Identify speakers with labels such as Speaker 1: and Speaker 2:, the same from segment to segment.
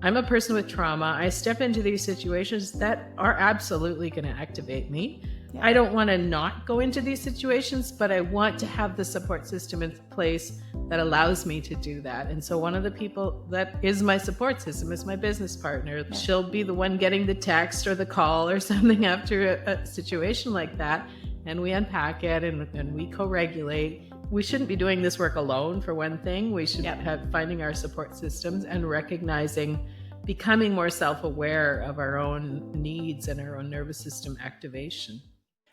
Speaker 1: I'm a person with trauma. I step into these situations that are absolutely going to activate me.
Speaker 2: Yeah.
Speaker 1: I don't want to not go into these situations, but I want to have the support system in place that allows me to do that. And so one of the people that is my support system is my business partner.
Speaker 2: Yeah.
Speaker 1: She'll be the one getting the text or the call or something after a situation like that. And we unpack it and we co-regulate. We shouldn't be doing this work alone, for one thing. We should
Speaker 2: Yep.
Speaker 1: have finding our support systems and recognizing, becoming more self-aware of our own needs and our own nervous system activation.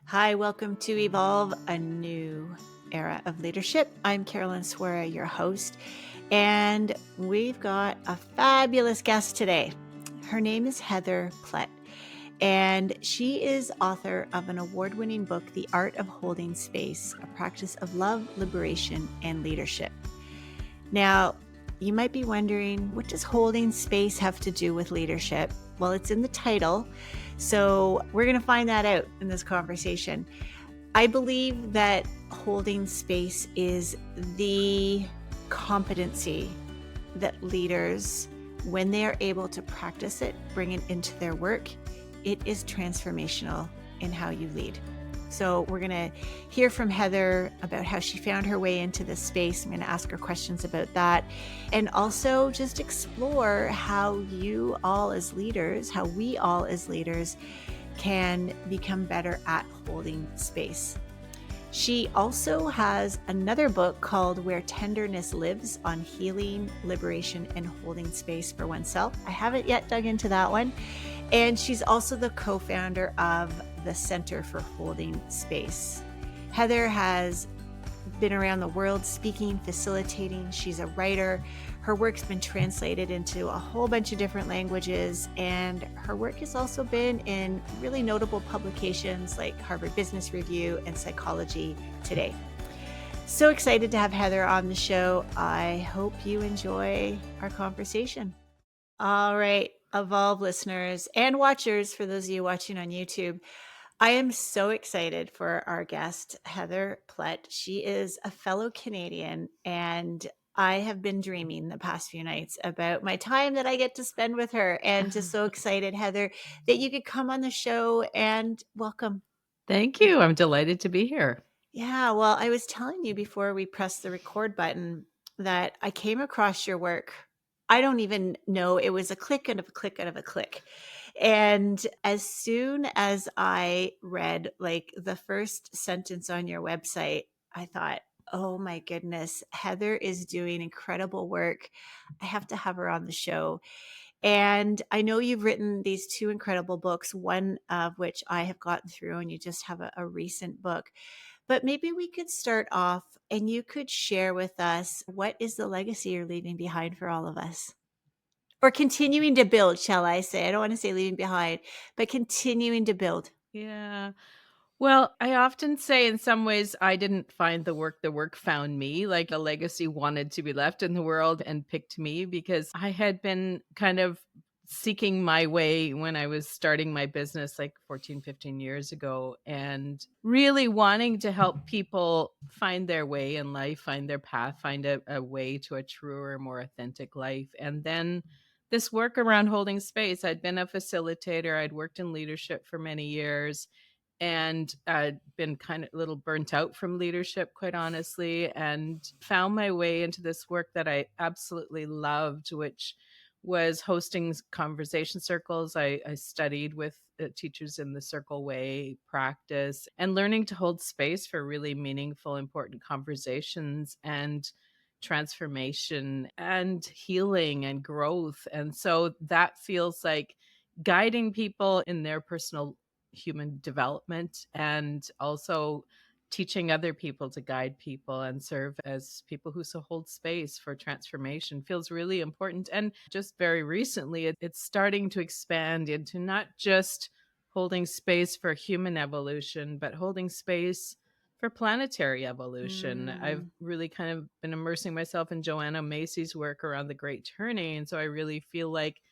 Speaker 2: Hi, welcome to Evolve, a new era of leadership. I'm Carolyn, Swora, your host, and we've got a fabulous guest today. Her name is Heather Plett, and she is author of an award-winning book, The Art of Holding Space, a practice of love, liberation, and leadership. Now, you might be wondering, what does holding space have to do with leadership? Well, it's in the title, so we're going to find that out in this conversation. I believe that holding space is the competency that leaders, when they are able to practice it, bring it into their work, it is transformational in how you lead. So we're going to hear from Heather about how she found her way into this space. I'm going to ask her questions about that, and also just explore how you all as leaders, how we all as leaders can become better at holding space. She also has another book called Where Tenderness Lives, on healing, liberation, and holding space for oneself. I haven't yet dug into that one. And she's also the co-founder of the Center for Holding Space. Heather has been around the world speaking, facilitating. She's a writer. Her work's been translated into a whole bunch of different languages, and her work has also been in really notable publications like Harvard Business Review and Psychology Today. So excited to have Heather on the show. I hope you enjoy our conversation. All right, Evolve listeners and watchers, for those of you watching on YouTube, I am so excited for our guest, Heather Plett. She is a fellow Canadian, and I have been dreaming the past few nights about my time that I get to spend with her, and just so excited, Heather, that you could come on the show, and welcome.
Speaker 1: Thank you. I'm delighted to be here.
Speaker 2: Yeah, well, I was telling you before we pressed the record button that I came across your work. I don't even know, it was a click and a click and a click. And as soon as I read like the first sentence on your website, I thought, oh my goodness, Heather is doing incredible work. I have to have her on the show. And I know you've written these two incredible books, one of which I have gotten through, and you just have a recent book. But maybe we could start off and you could share with us, what is the legacy you're leaving behind for all of us? Or continuing to build, shall I say? I don't want to say leaving behind, but continuing to build.
Speaker 1: Yeah. Well, I often say in some ways I didn't find the work found me. Like a legacy wanted to be left in the world and picked me because I had been kind of seeking my way when I was starting my business like 14, 15 years ago, and really wanting to help people find their way in life, find their path, find a way to a truer, more authentic life. And then this work around holding space, I'd been a facilitator, I'd worked in leadership for many years, and I'd been kind of a little burnt out from leadership, quite honestly, and found my way into this work that I absolutely loved, which was hosting conversation circles. I studied with teachers in the Circle Way practice and learning to hold space for really meaningful, important conversations and transformation and healing and growth. And so that feels like guiding people in their personal human development, and also teaching other people to guide people and serve as people who so hold space for transformation feels really important. And just very recently, it's starting to expand into not just holding space for human evolution, but holding space for planetary evolution. I've really kind of been immersing myself in Joanna Macy's work around the Great Turning. And so I really feel like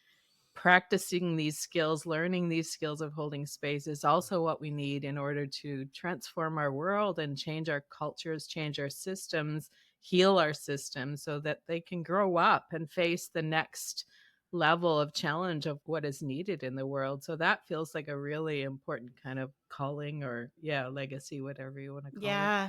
Speaker 1: practicing these skills, learning these skills of holding space is also what we need in order to transform our world and change our cultures, change our systems, heal our systems so that they can grow up and face the next level of challenge of what is needed in the world. So that feels like a really important kind of calling or, yeah, legacy, whatever you want to call it.
Speaker 2: Yeah.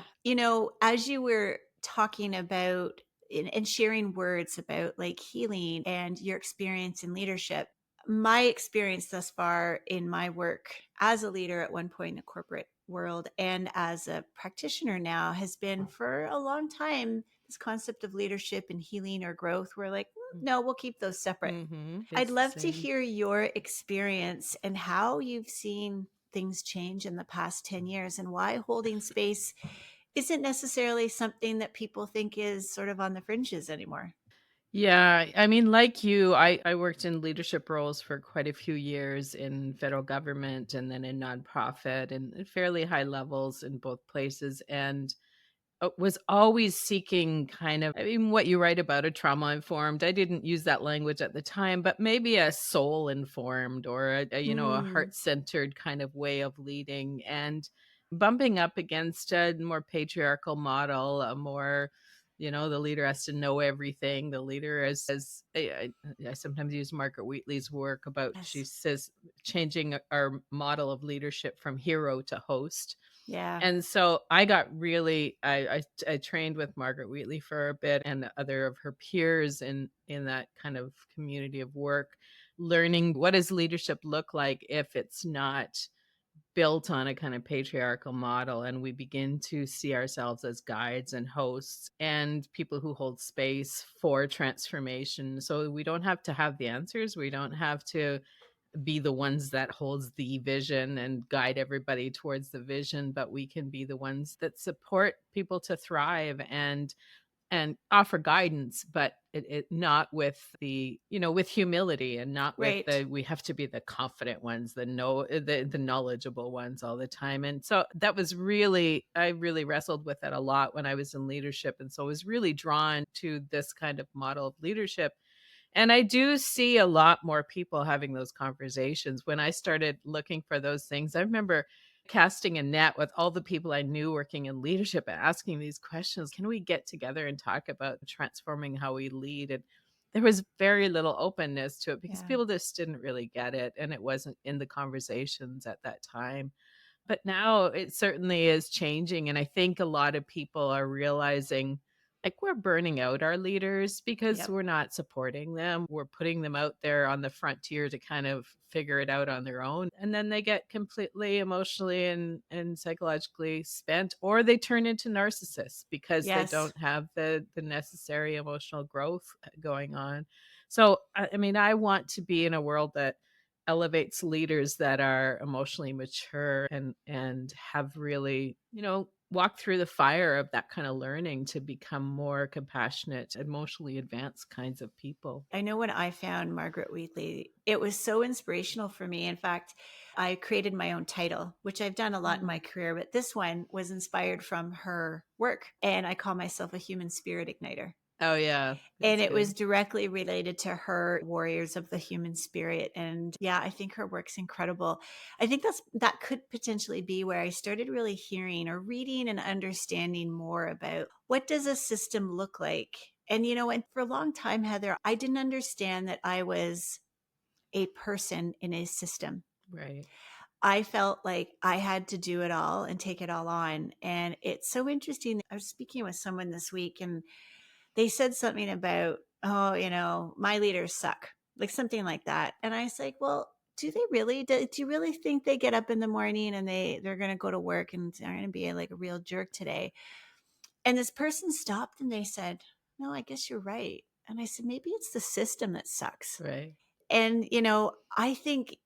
Speaker 2: As you were talking about and sharing words about like healing and your experience in leadership, my experience thus far in my work as a leader at one point in the corporate world and as a practitioner now has been for a long time this concept of leadership and healing or growth. We're like, no, we'll keep those separate.
Speaker 1: Mm-hmm.
Speaker 2: I'd
Speaker 1: It's the
Speaker 2: love to
Speaker 1: same.
Speaker 2: hear your experience and how you've seen things change in the past 10 years and why holding space isn't necessarily something that people think is sort of on the fringes anymore.
Speaker 1: Yeah, I mean, like you, I worked in leadership roles for quite a few years in federal government and then in nonprofit and at fairly high levels in both places. And was always seeking kind of, I mean, what you write about, a trauma informed. I didn't use that language at the time, but maybe a soul informed or a
Speaker 2: Mm,
Speaker 1: heart centered kind of way of leading, and bumping up against a more patriarchal model, a more, the leader has to know everything. The leader is I sometimes use Margaret Wheatley's work about, she
Speaker 2: yes.
Speaker 1: says, changing our model of leadership from hero to host.
Speaker 2: Yeah.
Speaker 1: And so I got really, I trained with Margaret Wheatley for a bit and other of her peers in that kind of community of work, learning what does leadership look like if it's not built on a kind of patriarchal model, and we begin to see ourselves as guides and hosts and people who hold space for transformation. So we don't have to have the answers. We don't have to be the ones that holds the vision and guide everybody towards the vision, but we can be the ones that support people to thrive and offer guidance, but it not with with humility, and not with
Speaker 2: Right.
Speaker 1: the, we have to be the confident ones, the knowledgeable ones all the time. And so that was really, I really wrestled with it a lot when I was in leadership, and so I was really drawn to this kind of model of leadership. And I do see a lot more people having those conversations. When I started looking for those things, I remember casting a net with all the people I knew working in leadership and asking these questions. Can we get together and talk about transforming how we lead? And there was very little openness to it because
Speaker 2: Yeah.
Speaker 1: people just didn't really get it. And it wasn't in the conversations at that time. But now it certainly is changing, and I think a lot of people are realizing, like, we're burning out our leaders because
Speaker 2: Yep.
Speaker 1: we're not supporting them. We're putting them out there on the frontier to kind of figure it out on their own, and then they get completely emotionally and psychologically spent, or they turn into narcissists because they
Speaker 2: Yes.
Speaker 1: don't have the necessary emotional growth going on. So, I mean, I want to be in a world that elevates leaders that are emotionally mature and have really, walked through the fire of that kind of learning to become more compassionate, emotionally advanced kinds of people.
Speaker 2: I know when I found Margaret Wheatley, it was so inspirational for me. In fact, I created my own title, which I've done a lot in my
Speaker 1: Mm.
Speaker 2: career, but this one was inspired from her work. And I call myself a human spirit igniter.
Speaker 1: Oh yeah,
Speaker 2: And
Speaker 1: that's
Speaker 2: it was
Speaker 1: good.
Speaker 2: directly related to her Warriors of the Human Spirit. And yeah, I think her work's incredible. I think that could potentially be where I started really hearing or reading and understanding more about what does a system look like. And for a long time, Heather, I didn't understand that I was a person in a system.
Speaker 1: Right.
Speaker 2: I felt like I had to do it all and take it all on. And it's so interesting. I was speaking with someone this week and they said something about, oh, my leaders suck, like something like that. And I was like, well, do they really? Do you really think they get up in the morning and they're going to go to work and they're going to be like a real jerk today? And this person stopped and they said, no, I guess you're right. And I said, maybe it's the system that sucks.
Speaker 1: Right.
Speaker 2: And I think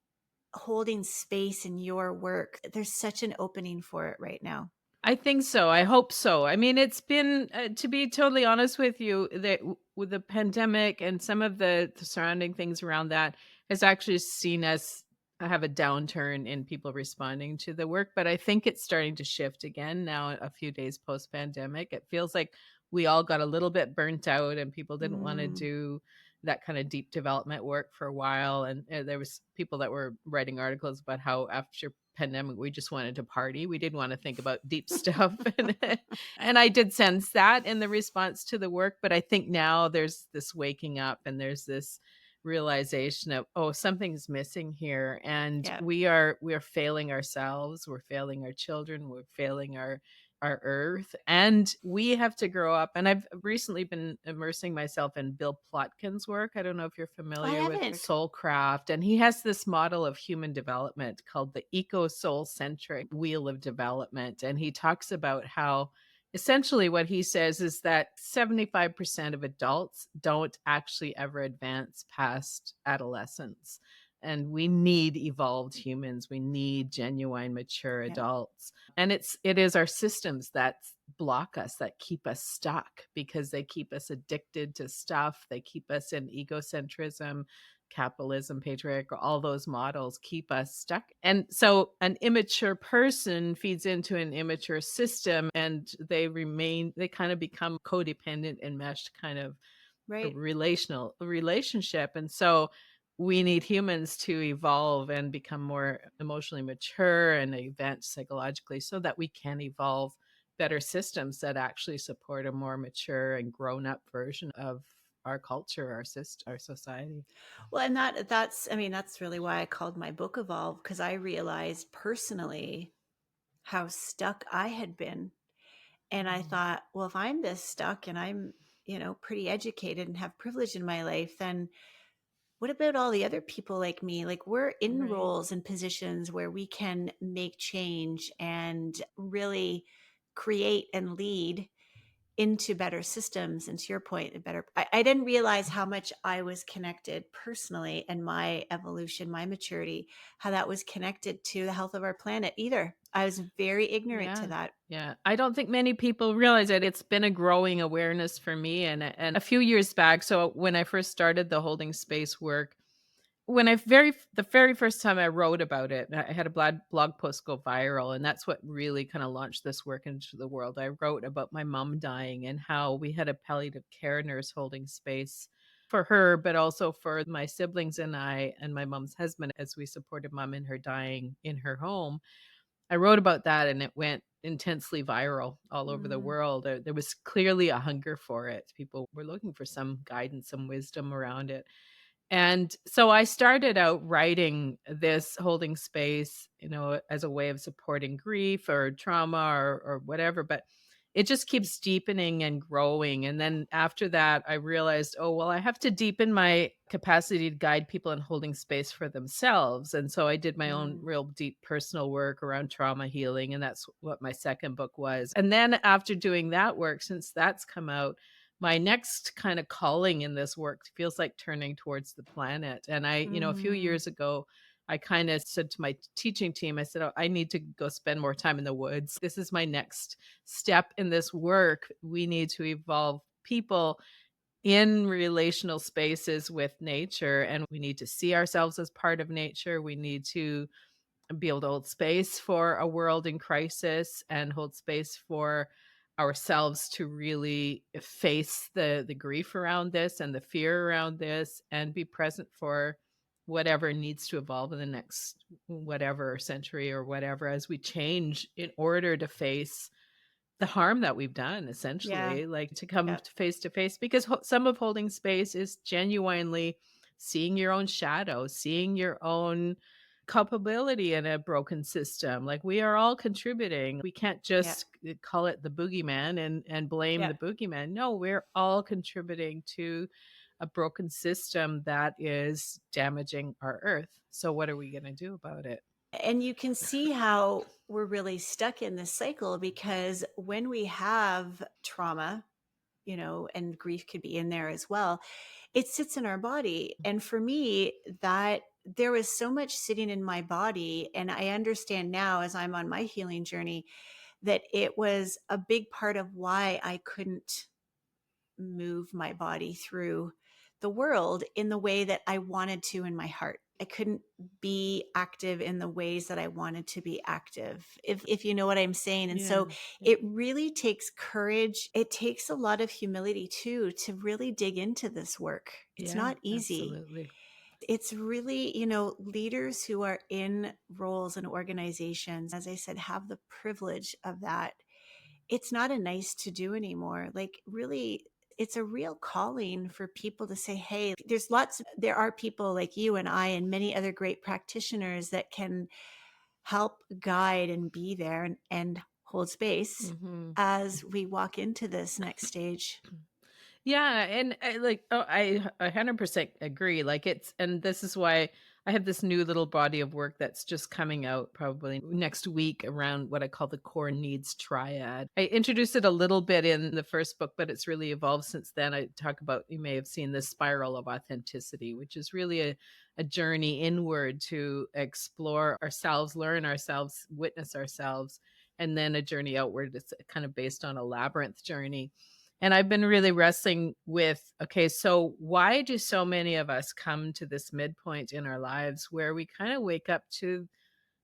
Speaker 2: holding space in your work, there's such an opening for it right now.
Speaker 1: I think so. I hope so. I mean, it's been, to be totally honest with you, that with the pandemic and some of the surrounding things around that has actually seen us have a downturn in people responding to the work. But I think it's starting to shift again now, a few days post pandemic. It feels like we all got a little bit burnt out and people didn't want to
Speaker 2: Mm,
Speaker 1: do that kind of deep development work for a while. And there was people that were writing articles about how after pandemic we just wanted to party. We didn't want to think about deep stuff. And I did sense that in the response to the work, but I think now there's this waking up and there's this realization of, oh, something's missing here, and
Speaker 2: Yeah.
Speaker 1: we are failing ourselves, we're failing our children, we're failing our earth, and we have to grow up. And I've recently been immersing myself in Bill Plotkin's work. I don't know if you're
Speaker 2: I
Speaker 1: familiar with
Speaker 2: haven't.
Speaker 1: Soulcraft, and he has this model of human development called the eco soul centric wheel of development, and he talks about how essentially what he says is that 75% of adults don't actually ever advance past adolescence. And we need evolved humans. We need genuine, mature
Speaker 2: Yeah.
Speaker 1: adults. And it is our systems that block us, that keep us stuck because they keep us addicted to stuff. They keep us in egocentrism, capitalism, patriarchy, all those models keep us stuck. And so an immature person feeds into an immature system, and they kind of become codependent, enmeshed kind of a
Speaker 2: Right.
Speaker 1: relationship. And so we need humans to evolve and become more emotionally mature and advance psychologically so that we can evolve better systems that actually support a more mature and grown up version of our culture, our society.
Speaker 2: Well, and that's I mean, that's really why I called my book Evolve, because I realized personally how stuck I had been. And I
Speaker 1: Mm.
Speaker 2: thought, well, if I'm this stuck and I'm, pretty educated and have privilege in my life, then what about all the other people like me? Like, we're in
Speaker 1: Right.
Speaker 2: roles and positions where we can make change and really create and lead into better systems. And to your point, I didn't realize how much I was connected personally and my evolution, my maturity, how that was connected to the health of our planet either. I was very ignorant to
Speaker 1: Yeah.
Speaker 2: that.
Speaker 1: Yeah. I don't think many people realize it. It's been a growing awareness for me, and a few years back. So when I first started the holding space work, when I very the very first time I wrote about it, I had a blog post go viral, and that's what really kind of launched this work into the world. I wrote about my mom dying and how we had a palliative care nurse holding space for her, but also for my siblings and I and my mom's husband as we supported mom in her dying in her home. I wrote about that, and it went intensely viral all over the
Speaker 2: Mm,
Speaker 1: world. There was clearly a hunger for it. People were looking for some guidance, some wisdom around it. And so I started out writing this holding space, as a way of supporting grief or trauma or whatever, but it just keeps deepening and growing. And then after that, I realized, oh, well, I have to deepen my capacity to guide people in holding space for themselves. And so I did my own
Speaker 2: mm,
Speaker 1: real deep personal work around trauma healing. And that's what my second book was. And then after doing that work, since that's come out, my next kind of calling in this work feels like turning towards the planet. And a few
Speaker 2: mm.
Speaker 1: years ago, I kind of said to my teaching team, I said, oh, I need to go spend more time in the woods. This is my next step in this work. We need to evolve people in relational spaces with nature, and we need to see ourselves as part of nature. We need to be able to hold space for a world in crisis and hold space for ourselves to really face the grief around this and the fear around this and be present for whatever needs to evolve in the next whatever century or whatever as we change in order to face the harm that we've done,
Speaker 2: Yeah.
Speaker 1: essentially, like, to come
Speaker 2: Yeah.
Speaker 1: to face, because some of holding space is genuinely seeing your own shadow, seeing your own culpability in a broken system. Like, we are all contributing. We can't
Speaker 2: Yeah.
Speaker 1: just call it the boogeyman and blame
Speaker 2: Yeah.
Speaker 1: the boogeyman. No, we're all contributing to a broken system that is damaging our earth. So what are we gonna do about it?
Speaker 2: And you can see how we're really stuck in this cycle, because when we have trauma, and grief could be in there as well, it sits in our body. And for me, that there was so much sitting in my body. And I understand now, as I'm on my healing journey, that it was a big part of why I couldn't move my body through the world in the way that I wanted to in my heart. I couldn't be active in the ways that I wanted to be active, if you know what I'm saying. And
Speaker 1: Yeah.
Speaker 2: so
Speaker 1: Yeah.
Speaker 2: it really takes courage. It takes a lot of humility too, to really dig into this work. It's
Speaker 1: Yeah,
Speaker 2: not easy.
Speaker 1: absolutely.
Speaker 2: It's really, leaders who are in roles and organizations, as I said, have the privilege of that. It's not a nice to do anymore. Like, really, it's a real calling for people to say, hey, there are people like you and I and many other great practitioners that can help guide and be there and hold space
Speaker 1: Mhm.
Speaker 2: as we walk into this next stage.
Speaker 1: Yeah, and I 100% agree. Like and this is why I have this new little body of work that's just coming out probably next week around what I call the core needs triad. I introduced it a little bit in the first book, but it's really evolved since then. I talk about, you may have seen, the spiral of authenticity, which is really a journey inward to explore ourselves, learn ourselves, witness ourselves, and then a journey outward. It's kind of based on a labyrinth journey. And I've been really wrestling with, okay, so why do so many of us come to this midpoint in our lives where we kind of wake up to,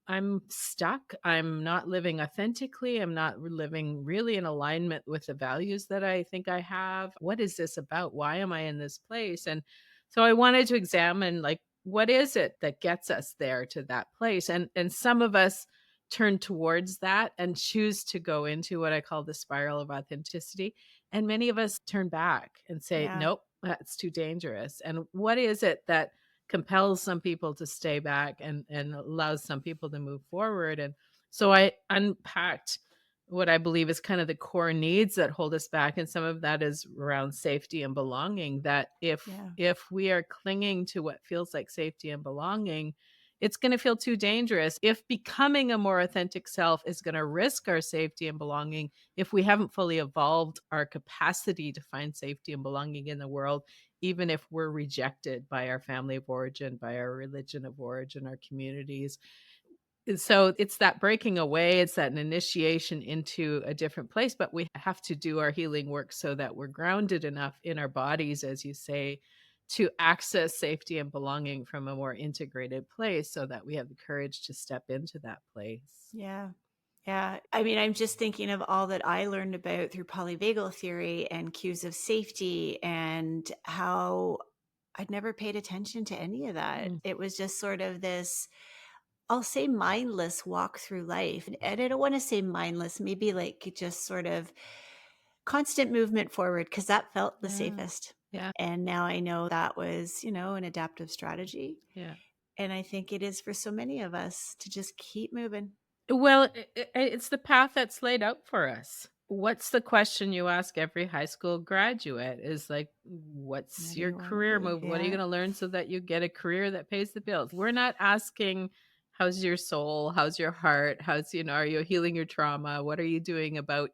Speaker 1: I'm stuck. I'm not living authentically. I'm not living really in alignment with the values that I think I have. What is this about? Why am I in this place? And so I wanted to examine, like, what is it that gets us there to that place? And some of us turn towards that and choose to go into what I call the spiral of authenticity. And many of us turn back and say,
Speaker 2: Yeah.
Speaker 1: nope, that's too dangerous. And what is it that compels some people to stay back and allows some people to move forward? And so I unpacked what I believe is kind of the core needs that hold us back, and some of that is around safety and belonging. That
Speaker 2: Yeah.
Speaker 1: if we are clinging to what feels like safety and belonging, it's going to feel too dangerous. If becoming a more authentic self is going to risk our safety and belonging, if we haven't fully evolved our capacity to find safety and belonging in the world, even if we're rejected by our family of origin, by our religion of origin, our communities. And so it's that breaking away, it's that an initiation into a different place, but we have to do our healing work so that we're grounded enough in our bodies, as you say, to access safety and belonging from a more integrated place so that we have the courage to step into that place.
Speaker 2: Yeah. Yeah. I mean, I'm just thinking of all that I learned about through polyvagal theory and cues of safety and how I'd never paid attention to any of that.
Speaker 1: Mm,
Speaker 2: It was just sort of this, I'll say, mindless walk through life. And I don't want to say mindless, maybe like just sort of constant movement forward because that felt the
Speaker 1: yeah.
Speaker 2: safest.
Speaker 1: Yeah.
Speaker 2: And now I know that was, an adaptive strategy.
Speaker 1: Yeah.
Speaker 2: And I think it is for so many of us to just keep moving.
Speaker 1: Well, it's the path that's laid out for us. What's the question you ask every high school graduate is like, what's
Speaker 2: What do
Speaker 1: your
Speaker 2: you want to
Speaker 1: career
Speaker 2: do?
Speaker 1: move? What are you
Speaker 2: Yeah.
Speaker 1: going to learn so that you get a career that pays the bills? We're not asking, how's your soul? How's your heart? Are you healing your trauma? What are you doing about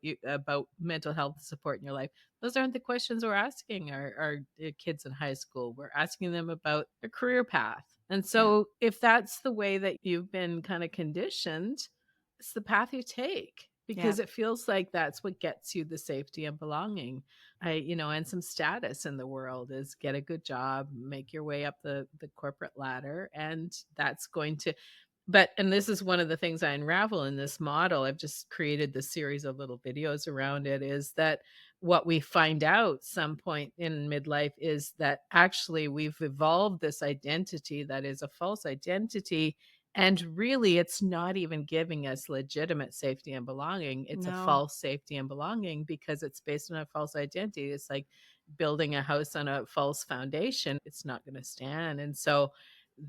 Speaker 1: mental health support in your life? Those aren't the questions we're asking our kids in high school. We're asking them about a career path. And
Speaker 2: Yeah.
Speaker 1: so if that's the way that you've been kind of conditioned, it's the path you take
Speaker 2: Yeah.
Speaker 1: because it feels like that's what gets you the safety and belonging. And some status in the world is get a good job, make your way up the corporate ladder, and that's going to and this is one of the things I unravel in this model. I've just created this series of little videos around it, is that what we find out some point in midlife is that actually we've evolved this identity that is a false identity, and really it's not even giving us legitimate safety and belonging. It's a
Speaker 2: No.
Speaker 1: false safety and belonging because it's based on a false identity. It's like building a house on a false foundation. It's not going to stand. And so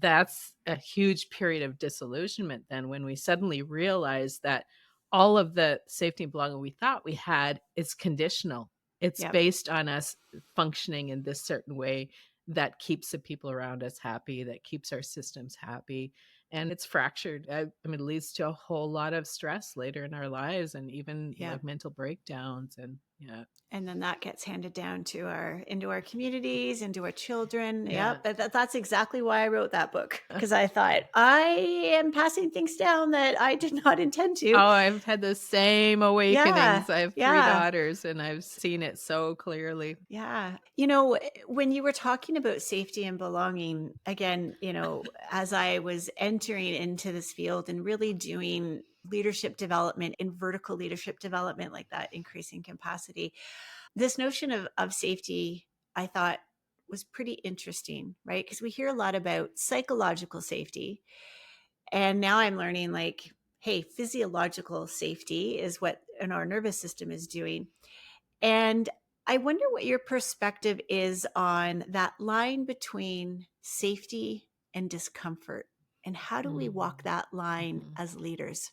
Speaker 1: that's a huge period of disillusionment then when we suddenly realize that all of the safety and belonging we thought we had is conditional. It's
Speaker 2: Yep.
Speaker 1: based on us functioning in this certain way that keeps the people around us happy, that keeps our systems happy. And it's fractured. It leads to a whole lot of stress later in our lives and even
Speaker 2: Yeah.
Speaker 1: like mental breakdowns. And yeah,
Speaker 2: And then that gets handed down to into our communities, into our children.
Speaker 1: yeah.
Speaker 2: Yep. That's exactly why I wrote that book. Because I thought I am passing things down that I did not intend to.
Speaker 1: Oh, I've had the same
Speaker 2: Yeah.
Speaker 1: awakenings. I have 3
Speaker 2: Yeah.
Speaker 1: daughters, and I've seen it so clearly.
Speaker 2: Yeah. When you were talking about safety and belonging, again, as I was entering into this field and really doing leadership development in vertical leadership development, like that increasing capacity, this notion of safety, I thought was pretty interesting, right? Because we hear a lot about psychological safety. And now I'm learning like, hey, physiological safety is what our nervous system is doing. And I wonder what your perspective is on that line between safety and discomfort. And how do we walk
Speaker 1: Mm.
Speaker 2: that line
Speaker 1: Mhm.
Speaker 2: as leaders?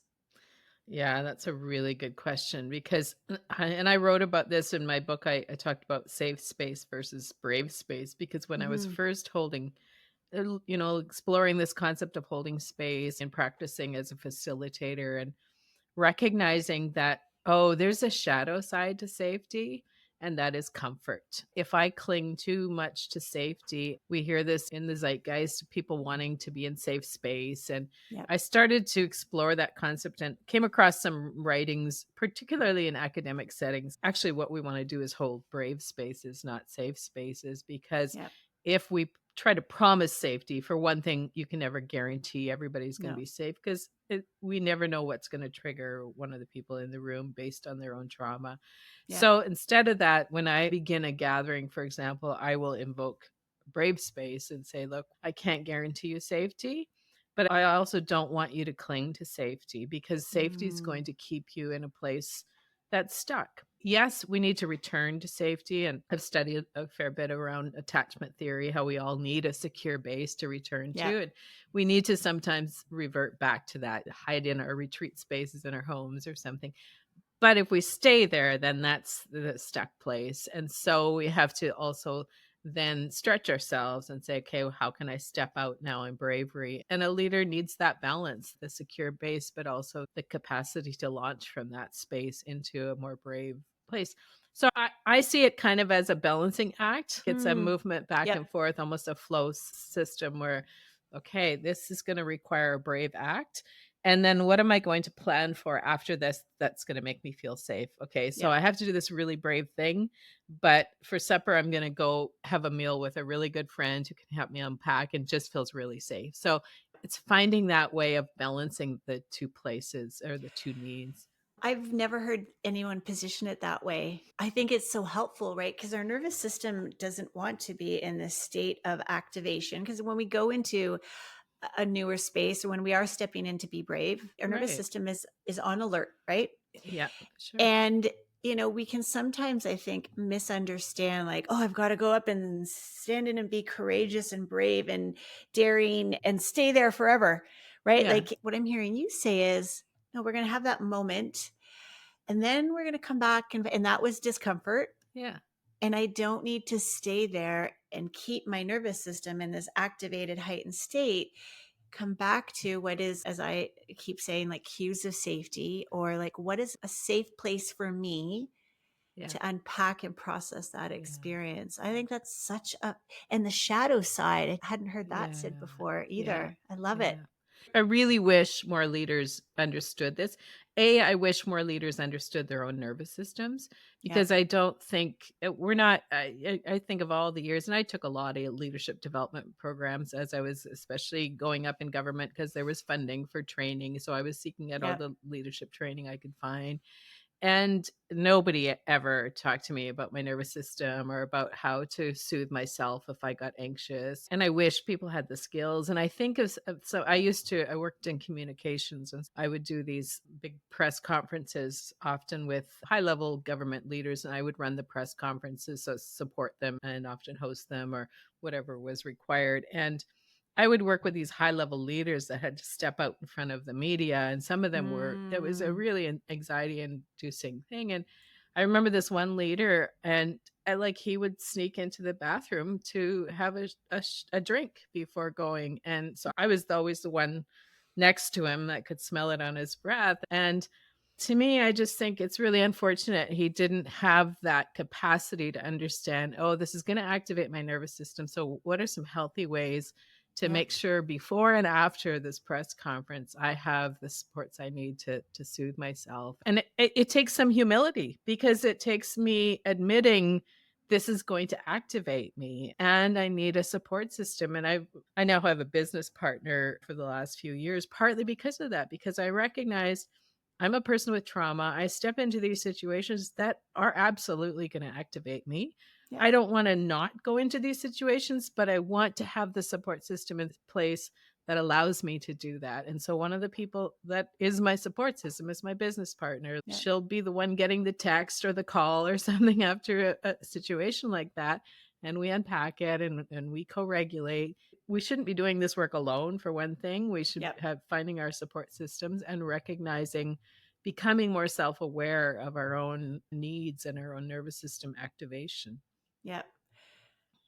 Speaker 1: Yeah, that's a really good question because, I wrote about this in my book. I talked about safe space versus brave space because when I was
Speaker 2: Hmm.
Speaker 1: first exploring this concept of holding space and practicing as a facilitator and recognizing that, oh, there's a shadow side to safety, and that is comfort. If I cling too much to safety, we hear this in the zeitgeist, people wanting to be in safe space. And
Speaker 2: Yep.
Speaker 1: I started to explore that concept and came across some writings, particularly in academic settings. Actually, what we want to do is hold brave spaces, not safe spaces, because
Speaker 2: Yep.
Speaker 1: if we try to promise safety, for one thing, you can never guarantee everybody's going to
Speaker 2: No.
Speaker 1: be safe because we never know what's going to trigger one of the people in the room based on their own trauma.
Speaker 2: Yep.
Speaker 1: So instead of that, when I begin a gathering, for example, I will invoke brave space and say, look, I can't guarantee you safety, but I also don't want you to cling to safety because safety is going
Speaker 2: Mm.
Speaker 1: to keep you in a place that's stuck. Yes, we need to return to safety. And I've studied a fair bit around attachment theory, how we all need a secure base to return
Speaker 2: Yep.
Speaker 1: to. And we need to sometimes revert back to that, hide in our retreat spaces in our homes or something. But if we stay there, then that's the stuck place. And so we have to also then stretch ourselves and say, okay, well, how can I step out now in bravery? And a leader needs that balance, the secure base, but also the capacity to launch from that space into a more brave place. So I see it kind of as a balancing act. It's a
Speaker 2: Mm.
Speaker 1: movement back
Speaker 2: Yep.
Speaker 1: and forth, almost a flow system where, okay, this is going to require a brave act, and then what am I going to plan for after this that's gonna make me feel safe? Okay, so
Speaker 2: Yep.
Speaker 1: I have to do this really brave thing, but for supper, I'm gonna go have a meal with a really good friend who can help me unpack and just feels really safe. So it's finding that way of balancing the 2 places or the 2 needs.
Speaker 2: I've never heard anyone position it that way. I think it's so helpful, right? Because our nervous system doesn't want to be in this state of activation. Because when we go into a newer space, or when we are stepping in to be brave, our nervous
Speaker 1: Right.
Speaker 2: system is on alert, right?
Speaker 1: Yeah, sure.
Speaker 2: And we can sometimes, I think, misunderstand, like, oh, I've got to go up and stand in and be courageous and brave and daring and stay there forever, right?
Speaker 1: Yeah,
Speaker 2: Like what I'm hearing you say is, no, we're going to have that moment and then we're going to come back and that was discomfort.
Speaker 1: yeah,
Speaker 2: And I don't need to stay there and keep my nervous system in this activated, heightened state. Come back to what is, as I keep saying, like cues of safety, or like what is a safe place for me
Speaker 1: yeah,
Speaker 2: to unpack and process that
Speaker 1: yeah,
Speaker 2: experience. I think that's such a, and the shadow side, I hadn't heard that said
Speaker 1: yeah,
Speaker 2: before
Speaker 1: yeah,
Speaker 2: either. I love it.
Speaker 1: yeah. I really wish more leaders understood this. I wish more leaders understood their own nervous systems
Speaker 2: Yep.
Speaker 1: because I don't think we're not. I think of all the years, and I took a lot of leadership development programs as I was, especially going up in government because there was funding for training. So I was seeking out all
Speaker 2: Yep.
Speaker 1: the leadership training I could find. And nobody ever talked to me about my nervous system or about how to soothe myself if I got anxious. And I wish people had the skills. And I think so I worked in communications and I would do these big press conferences often with high level government leaders. And I would run the press conferences, so support them and often host them or whatever was required. And I would work with these high level leaders that had to step out in front of the media, and some of them were it was a
Speaker 2: Mm.
Speaker 1: really anxiety inducing thing. And I remember this one leader, and he would sneak into the bathroom to have a drink before going, and so I was always the one next to him that could smell it on his breath. And to me, I just think it's really unfortunate he didn't have that capacity to understand, oh, this is going to activate my nervous system. So, what are some healthy ways to
Speaker 2: Yep.
Speaker 1: make sure before and after this press conference, I have the supports I need to soothe myself? And it takes some humility because it takes me admitting this is going to activate me and I need a support system. And I now have a business partner for the last few years, partly because of that, because I recognize I'm a person with trauma. I step into these situations that are absolutely going to activate me.
Speaker 2: Yep.
Speaker 1: I don't want to not go into these situations, but I want to have the support system in place that allows me to do that. And so one of the people that is my support system is my business partner.
Speaker 2: Yeah.
Speaker 1: She'll be the one getting the text or the call or something after a situation like that. And we unpack it and we co-regulate. We shouldn't be doing this work alone, for one thing. We should
Speaker 2: Yep.
Speaker 1: have finding our support systems and recognizing, becoming more self-aware of our own needs and our own nervous system activation.
Speaker 2: Yep.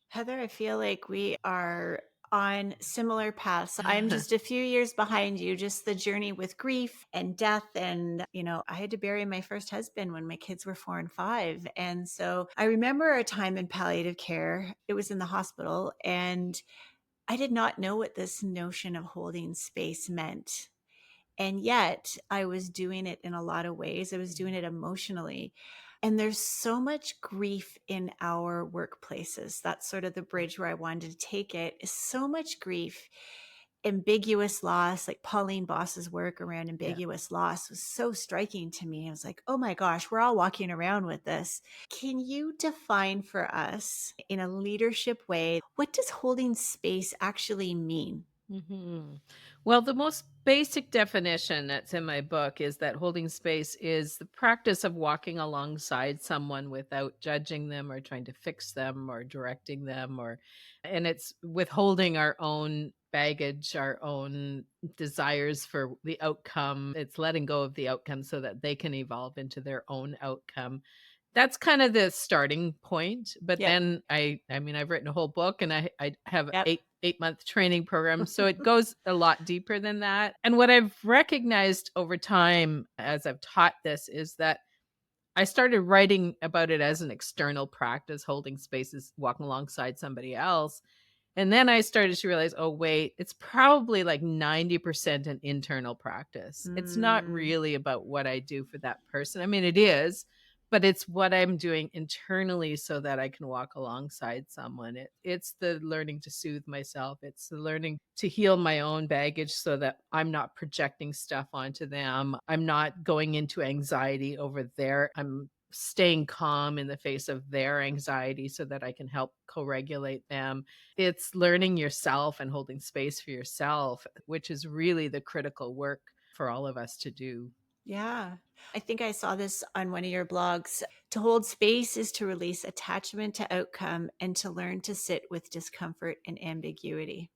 Speaker 2: Heather, I feel like we are on similar paths. I'm just a few years behind you, just the journey with grief and death. And, I had to bury my first husband when my kids were 4 and 5. And so I remember a time in palliative care. It was in the hospital, and I did not know what this notion of holding space meant. And yet I was doing it in a lot of ways. I was doing it emotionally. And there's so much grief in our workplaces. That's sort of the bridge where I wanted to take it, is so much grief, ambiguous loss. Like Pauline Boss's work around
Speaker 1: Yeah.
Speaker 2: ambiguous loss was so striking to me. I was like, oh my gosh, we're all walking around with this. Can you define for us in a leadership way, what does holding space actually mean?
Speaker 1: Well, the most basic definition that's in my book is that holding space is the practice of walking alongside someone without judging them or trying to fix them or directing them, and it's withholding our own baggage, our own desires for the outcome. It's letting go of the outcome so that they can evolve into their own outcome. That's kind of the starting point, but
Speaker 2: Yep.
Speaker 1: then I mean, I've written a whole book and I have
Speaker 2: Yep.
Speaker 1: 8-month training program, so it goes a lot deeper than that. And what I've recognized over time as I've taught this is that I started writing about it as an external practice, holding spaces, walking alongside somebody else. And then I started to realize, oh, wait, it's probably like 90% an internal practice. It's not
Speaker 2: Mm,
Speaker 1: really about what I do for that person. I mean, it is, but it's what I'm doing internally so that I can walk alongside someone. It's the learning to soothe myself. It's the learning to heal my own baggage so that I'm not projecting stuff onto them. I'm not going into anxiety over there. I'm staying calm in the face of their anxiety so that I can help co regulate them. It's learning yourself and holding space for yourself, which is really the critical work for all of us to do.
Speaker 2: yeah. I think I saw this on one of your blogs. To hold space is to release attachment to outcome and to learn to sit with discomfort and ambiguity.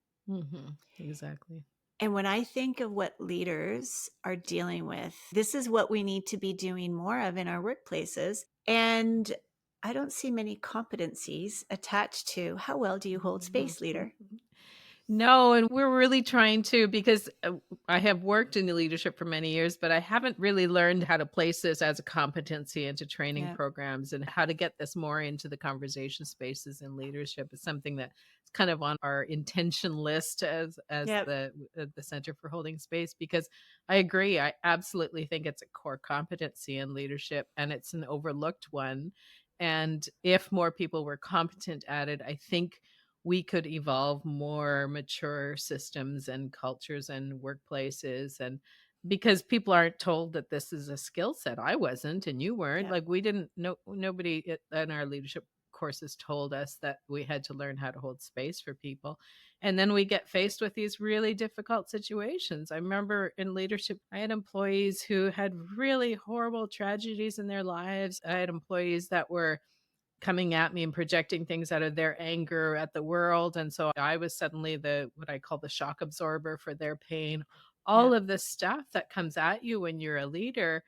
Speaker 1: Exactly.
Speaker 2: And when I think of what leaders are dealing with, this is what we need to be doing more of in our workplaces. And I don't see many competencies attached to how well do you hold space, leader?
Speaker 1: No, and we're really trying to, because I have worked in the leadership for many years, but I haven't really learned how to place this as a competency into training
Speaker 2: Yeah.
Speaker 1: programs and how to get this more into the conversation spaces in leadership is something that's kind of on our intention list as
Speaker 2: Yep.
Speaker 1: the Center for Holding Space, because I agree. I absolutely think it's a core competency in leadership and it's an overlooked one. And if more people were competent at it, I think we could evolve more mature systems and cultures and workplaces, and because people aren't told that this is a skill set. I wasn't and you weren't,
Speaker 2: Yep.
Speaker 1: like we didn't know, nobody in our leadership courses told us that we had to learn how to hold space for people. And then we get faced with these really difficult situations. I remember in leadership I had employees who had really horrible tragedies in their lives. I had employees that were coming at me and projecting things out of their anger at the world. And so I was suddenly the what I call the shock absorber for their pain. All
Speaker 2: Yep.
Speaker 1: of this stuff that comes at you when you're a leader,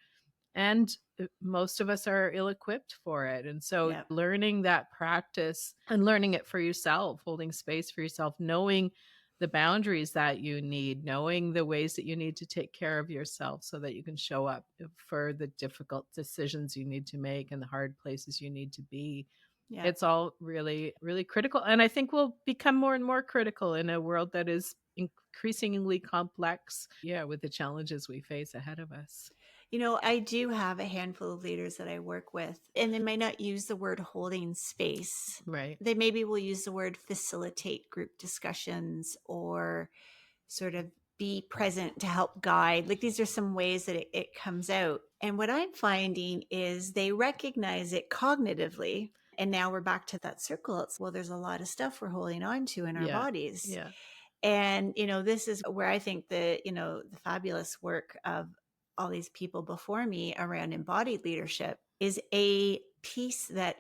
Speaker 1: and most of us are ill equipped for it. And so
Speaker 2: Yep.
Speaker 1: learning that practice and learning it for yourself, holding space for yourself, knowing the boundaries that you need, knowing the ways that you need to take care of yourself so that you can show up for the difficult decisions you need to make and the hard places you need to be.
Speaker 2: Yep.
Speaker 1: It's all really, really critical. And I think we'll become more and more critical in a world that is increasingly complex. Yeah, with the challenges we face ahead of us.
Speaker 2: I do have a handful of leaders that I work with, and they may not use the word holding space.
Speaker 1: Right.
Speaker 2: They maybe will use the word facilitate group discussions or sort of be present to help guide. Like these are some ways that it comes out. And what I'm finding is they recognize it cognitively. And now we're back to that circle. It's, well, there's a lot of stuff we're holding on to in our
Speaker 1: Yeah.
Speaker 2: bodies.
Speaker 1: Yeah.
Speaker 2: And, this is where I think the fabulous work of all these people before me around embodied leadership is a piece that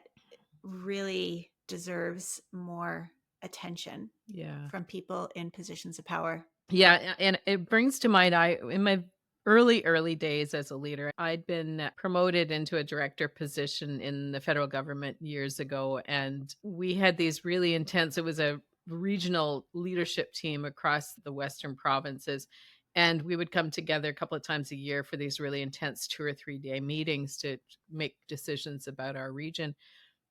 Speaker 2: really deserves more attention
Speaker 1: Yeah.
Speaker 2: from people in positions of power.
Speaker 1: Yeah, and it brings to mind I in my early days as a leader, I'd been promoted into a director position in the federal government years ago, and we had these really intense it was a regional leadership team across the western provinces, and we would come together a couple of times a year for these really intense 2 or 3-day meetings to make decisions about our region.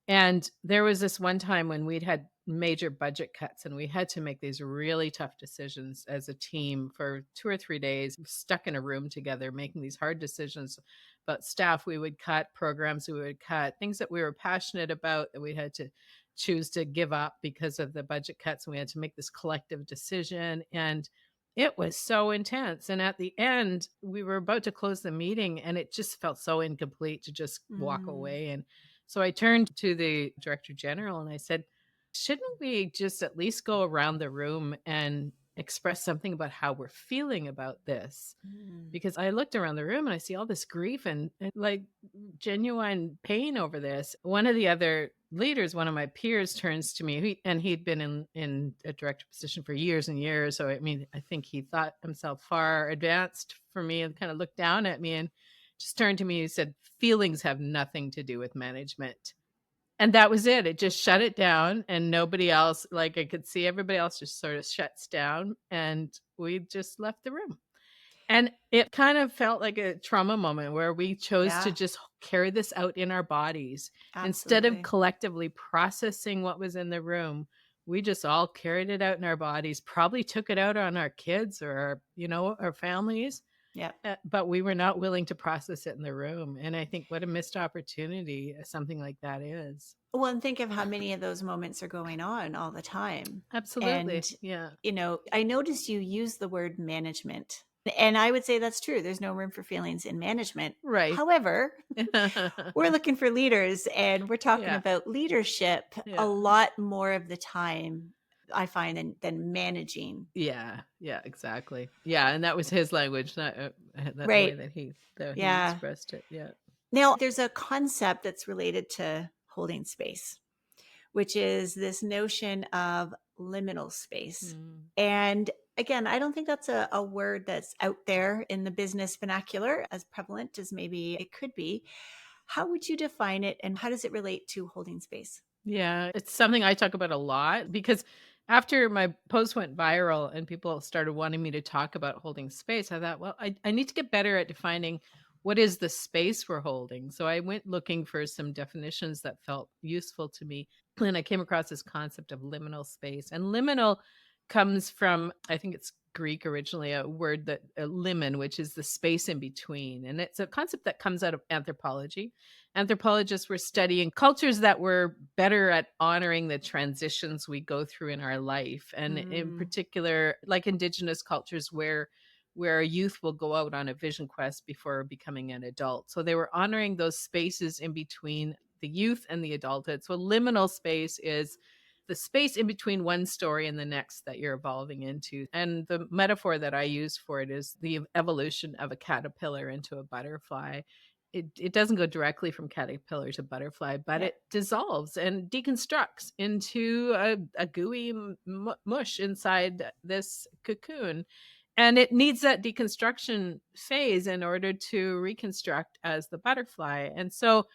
Speaker 1: And there was this one time when we'd had major budget cuts and we had to make these really tough decisions as a team for 2 or 3 days, stuck in a room together making these hard decisions about staff we would cut, programs we would cut, things that we were passionate about that we had to choose to give up because of the budget cuts, and we had to make this collective decision, and it was so intense, and at the end, we were about to close the meeting, and it just felt so incomplete to just walk
Speaker 2: Mm,
Speaker 1: away, and so I turned to the director general and I said, shouldn't we just at least go around the room and express something about how we're feeling about this?
Speaker 2: mm,
Speaker 1: Because I looked around the room and I see all this grief and like genuine pain over this. One of the other leaders, one of my peers, turns to me, and he'd been in a director position for years and years. So I mean, I think he thought himself far advanced for me, and kind of looked down at me and just turned to me and said, "Feelings have nothing to do with management." And that was it. It just shut it down, and nobody else, like, I could see everybody else just sort of shuts down, and we just left the room. And it kind of felt like a trauma moment where we chose to
Speaker 2: yeah,
Speaker 1: just carry this out in our bodies. Instead of
Speaker 2: absolutely.
Speaker 1: collectively processing what was in the room, we just all carried it out in our bodies, probably took it out on our kids or our families,
Speaker 2: Yeah.
Speaker 1: but we were not willing to process it in the room. And I think what a missed opportunity something like that is.
Speaker 2: Well, and think of how many of those moments are going on all the time. And,
Speaker 1: Absolutely. Yeah.
Speaker 2: I noticed you use the word management. And I would say that's true. There's no room for feelings in management.
Speaker 1: Right.
Speaker 2: However, we're looking for leaders and we're talking
Speaker 1: Yeah.
Speaker 2: about leadership a
Speaker 1: Yeah.
Speaker 2: lot more of the time, I find, than managing.
Speaker 1: Yeah, yeah, exactly. Yeah, and that was his language, not, that the way
Speaker 2: Right.
Speaker 1: that he
Speaker 2: Yeah.
Speaker 1: expressed it, yeah.
Speaker 2: Now, there's a concept that's related to holding space, which is this notion of liminal space.
Speaker 1: Mm.
Speaker 2: And again, I don't think that's a word that's out there in the business vernacular as prevalent as maybe it could be. How would you define it and how does it relate to holding space?
Speaker 1: Yeah, it's something I talk about a lot because after my post went viral and people started wanting me to talk about holding space, I thought, well, I need to get better at defining what is the space we're holding. So I went looking for some definitions that felt useful to me. And I came across this concept of liminal space. And liminal comes from, I think it's Greek originally, a word that limen, which is the space in between. And it's a concept that comes out of anthropology. Anthropologists were studying cultures that were better at honoring the transitions we go through in our life, and in
Speaker 2: Mm,
Speaker 1: particular like indigenous cultures where a youth will go out on a vision quest before becoming an adult. So they were honoring those spaces in between the youth and the adulthood. So liminal space is the space in between one story and the next that you're evolving into. And the metaphor that I use for it is the evolution of a caterpillar into a butterfly. It doesn't go directly from caterpillar to butterfly, but
Speaker 2: yeah.
Speaker 1: it dissolves and deconstructs into a gooey mush inside this cocoon. And it needs that deconstruction phase in order to reconstruct as the butterfly. And so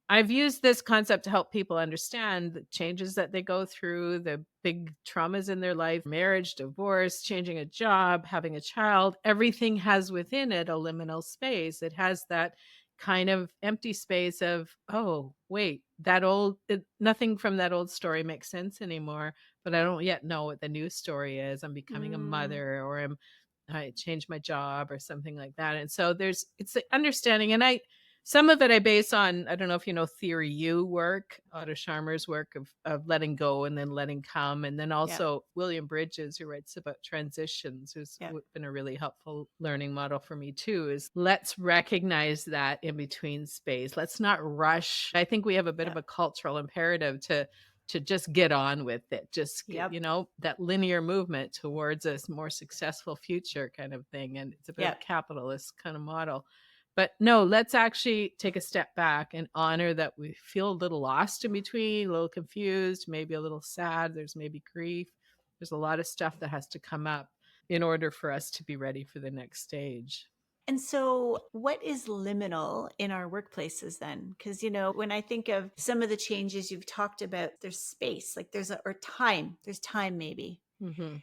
Speaker 1: I've used this concept to help people understand the changes that they go through, the big traumas in their life, marriage, divorce, changing a job, having a child. Everything has within it a liminal space. It has that kind of empty space of, oh, wait, nothing from that old story makes sense anymore, but I don't yet know what the new story is. I'm becoming a
Speaker 2: Mm,
Speaker 1: mother, or I changed my job or something like that. And so it's the understanding. And some of it I base on, I don't know if you know Theory U work, Otto Scharmer's work of letting go and then letting come. And then
Speaker 2: yeah.
Speaker 1: also William Bridges, who writes about transitions, who's
Speaker 2: Yeah.
Speaker 1: been a really helpful learning model for me too, is let's recognize that in between space. Let's not rush. I think we have a bit
Speaker 2: Yeah.
Speaker 1: of a cultural imperative to to just get on with it.
Speaker 2: Yep.
Speaker 1: That linear movement towards a more successful future kind of thing. And it's a very
Speaker 2: Yep.
Speaker 1: capitalist kind of model. But no, let's actually take a step back and honor that we feel a little lost in between, a little confused, maybe a little sad. There's maybe grief. There's a lot of stuff that has to come up in order for us to be ready for the next stage.
Speaker 2: And so, what is liminal in our workplaces then? Because, when I think of some of the changes you've talked about, there's space, like or time, there's time maybe.
Speaker 1: Hmm.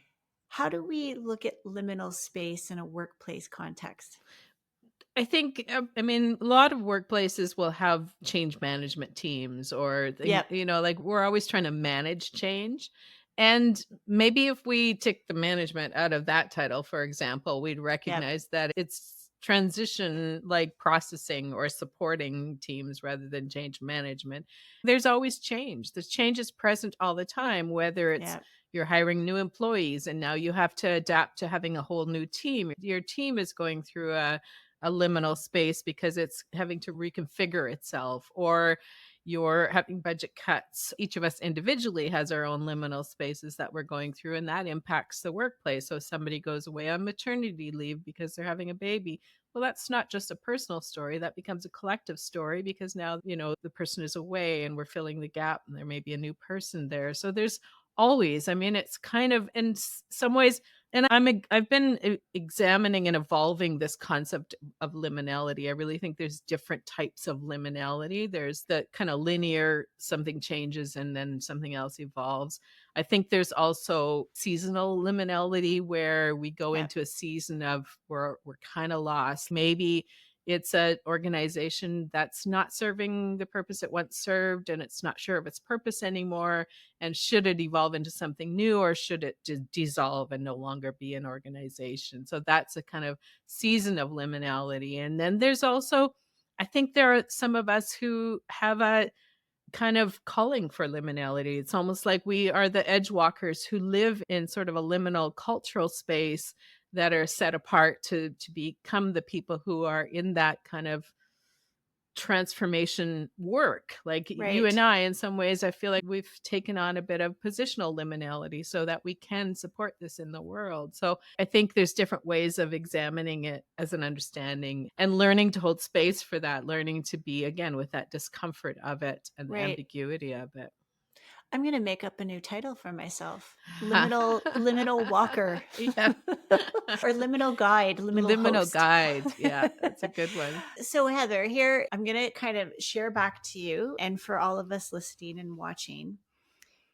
Speaker 2: How do we look at liminal space in a workplace context?
Speaker 1: I think, I mean, a lot of workplaces will have change management teams or thing,
Speaker 2: Yep.
Speaker 1: like we're always trying to manage change. And maybe if we take the management out of that title, for example, we'd
Speaker 2: Yep.
Speaker 1: recognize that it's transition like processing or supporting teams rather than change management. There's always change. The change is present all the time, whether it's
Speaker 2: Yep.
Speaker 1: you're hiring new employees and now you have to adapt to having a whole new team. Your team is going through a liminal space because it's having to reconfigure itself, or you're having budget cuts. Each of us individually has our own liminal spaces that we're going through, and that impacts the workplace. So if somebody goes away on maternity leave because they're having a baby, well, that's not just a personal story. That becomes a collective story because now, the person is away and we're filling the gap and there may be a new person there. So there's always, I mean, it's kind of in some ways, and I've been examining and evolving this concept of liminality. I really think there's different types of liminality. There's the kind of linear, something changes and then something else evolves. I think there's also seasonal liminality where we go
Speaker 2: Yep.
Speaker 1: into a season of where we're kind of lost. Maybe it's an organization that's not serving the purpose it once served and it's not sure of its purpose anymore. And should it evolve into something new, or should it dissolve and no longer be an organization? So that's a kind of season of liminality. And then there's also, I think there are some of us who have a kind of calling for liminality. It's almost like we are the edge walkers who live in sort of a liminal cultural space that are set apart to become the people who are in that kind of transformation work. Like you and
Speaker 2: Right.
Speaker 1: I, in some ways, I feel like we've taken on a bit of positional liminality so that we can support this in the world. So I think there's different ways of examining it as an understanding and learning to hold space for that, learning to be, again, with that discomfort of it and the
Speaker 2: Right.
Speaker 1: ambiguity of it.
Speaker 2: I'm going to make up a new title for myself. Liminal walker.
Speaker 1: Yeah.
Speaker 2: Or liminal guide, liminal
Speaker 1: Liminal
Speaker 2: host.
Speaker 1: guide. Yeah, that's a good one.
Speaker 2: So, Heather, here I'm going to kind of share back to you and for all of us listening and watching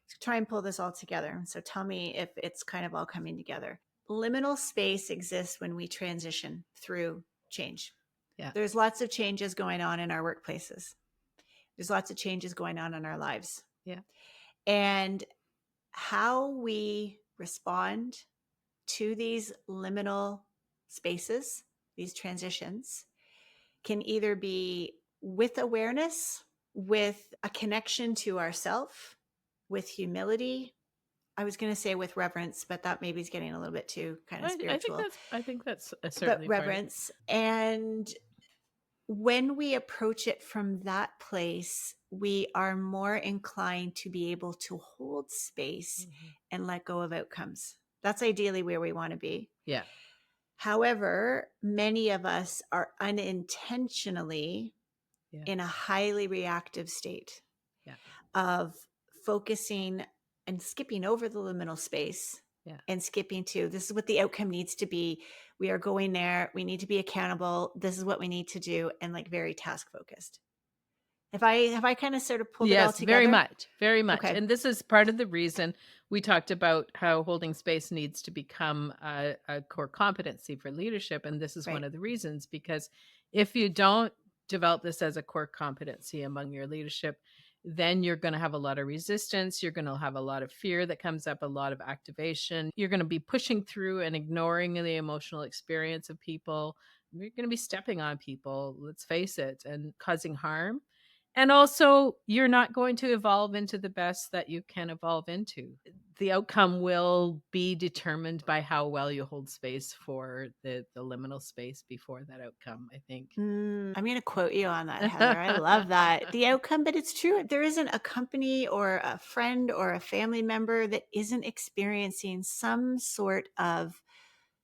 Speaker 2: to try and pull this all together. So, tell me if it's kind of all coming together. Liminal space exists when we transition through change.
Speaker 1: Yeah.
Speaker 2: There's lots of changes going on in our workplaces, there's lots of changes going on in our lives.
Speaker 1: Yeah.
Speaker 2: And how we respond to these liminal spaces, these transitions, can either be with awareness, with a connection to ourself, with humility. I was going to say with reverence, but that maybe is getting a little bit too kind of spiritual.
Speaker 1: I think that's
Speaker 2: But
Speaker 1: certainly part of it.
Speaker 2: reverence. And when we approach it from that place, we are more inclined to be able to hold space
Speaker 1: Mhm.
Speaker 2: and let go of outcomes. That's ideally where we want to be.
Speaker 1: Yeah.
Speaker 2: However, many of us are unintentionally
Speaker 1: Yeah.
Speaker 2: in a highly reactive state
Speaker 1: Yeah.
Speaker 2: of focusing and skipping over the liminal space
Speaker 1: Yeah.
Speaker 2: and skipping to this is what the outcome needs to be. We are going there. We need to be accountable. This is what we need to do. And like very task focused. Have I kind of sort of pulled it all
Speaker 1: Yes, very
Speaker 2: together?
Speaker 1: much, very much.
Speaker 2: Okay.
Speaker 1: And this is part of the reason we talked about how holding space needs to become a core competency for leadership. And this is one
Speaker 2: Right.
Speaker 1: of the reasons, because if you don't develop this as a core competency among your leadership, then you're going to have a lot of resistance. You're going to have a lot of fear that comes up, a lot of activation. You're going to be pushing through and ignoring the emotional experience of people. You're going to be stepping on people, let's face it, and causing harm. And also, you're not going to evolve into the best that you can evolve into. The outcome will be determined by how well you hold space for the liminal space before that outcome, I think.
Speaker 2: I'm going to quote you on that, Heather. I love that. The outcome, but it's true. There isn't a company or a friend or a family member that isn't experiencing some sort of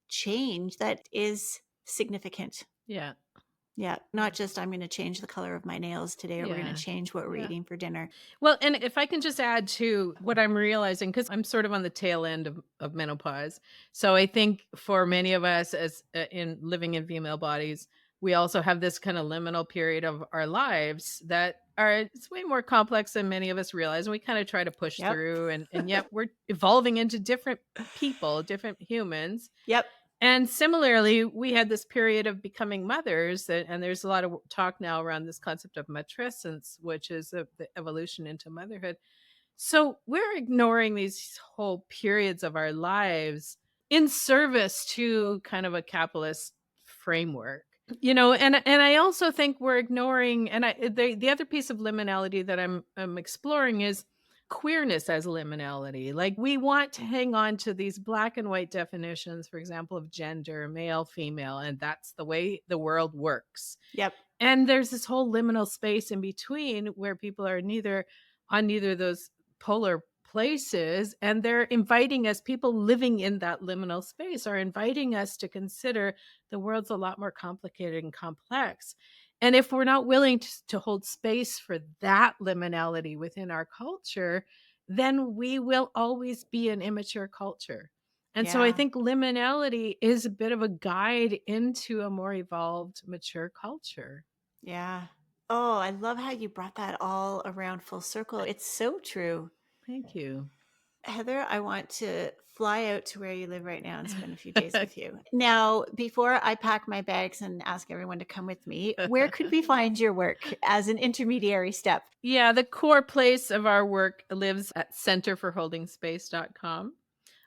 Speaker 2: change that is significant.
Speaker 1: Yeah.
Speaker 2: Yeah. Not just I'm going to change the color of my nails today or we're going to
Speaker 1: Yeah.
Speaker 2: change what we're
Speaker 1: Yeah.
Speaker 2: eating for dinner.
Speaker 1: Well, and if I can just add to what I'm realizing, because I'm sort of on the tail end of menopause. So I think for many of us as in living in female bodies, we also have this kind of liminal period of our lives that are it's way more complex than many of us realize. And we kind of try to push
Speaker 2: Yep.
Speaker 1: through and yet we're evolving into different people, different humans.
Speaker 2: Yep.
Speaker 1: And similarly, we had this period of becoming mothers, and there's a lot of talk now around this concept of matrescence, which is the evolution into motherhood. So we're ignoring these whole periods of our lives in service to kind of a capitalist framework. And I also think we're ignoring, and the other piece of liminality that I'm exploring is queerness as liminality. Like we want to hang on to these black and white definitions, for example, of gender, male, female, and that's the way the world works.
Speaker 2: Yep.
Speaker 1: And there's this whole liminal space in between where people are neither of those polar places, and they're inviting us, people living in that liminal space are inviting us to consider the world's a lot more complicated and complex. And if we're not willing to hold space for that liminality within our culture, then we will always be an immature culture. And so I
Speaker 2: Yeah.
Speaker 1: think liminality is a bit of a guide into a more evolved, mature culture.
Speaker 2: Yeah. Oh, I love how you brought that all around full circle. It's so true.
Speaker 1: Thank you.
Speaker 2: Heather, I want to fly out to where you live right now and spend a few days with you. Now, before I pack my bags and ask everyone to come with me, where could we find your work as an intermediary step?
Speaker 1: Yeah, the core place of our work lives at centerforholdingspace.com.